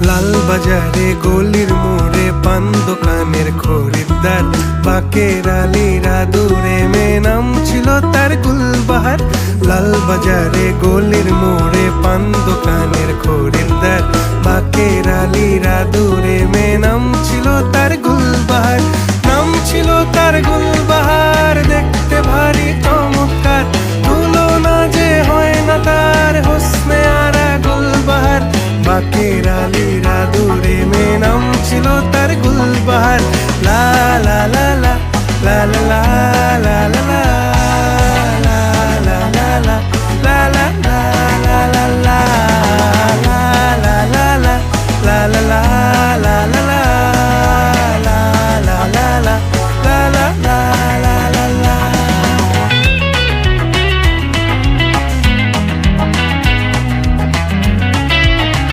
লাল বাজারে গলির মোড়ে পান দোকানের খরিদ্দার, বাকের আলীরা দূরে মেয়ে নাম ছিল তার গুলবাহার। লাল বাজারে গলির মোড়ে পান দোকানের খরিদ্দার, বাকের আলীরা দূরে মেয়ে নাম ছিল তার গুলবাহার। নাম ছিল তার গুলবাহার, দেখতে ভারী চমৎকার, তুলনা যে হয় না তার হোসনে আরা গুলবাহার। বাকের আলীরা দূরে মেয়ে নাম ছিল তার গুলবাহার। লা লা লা লা লা লা লা।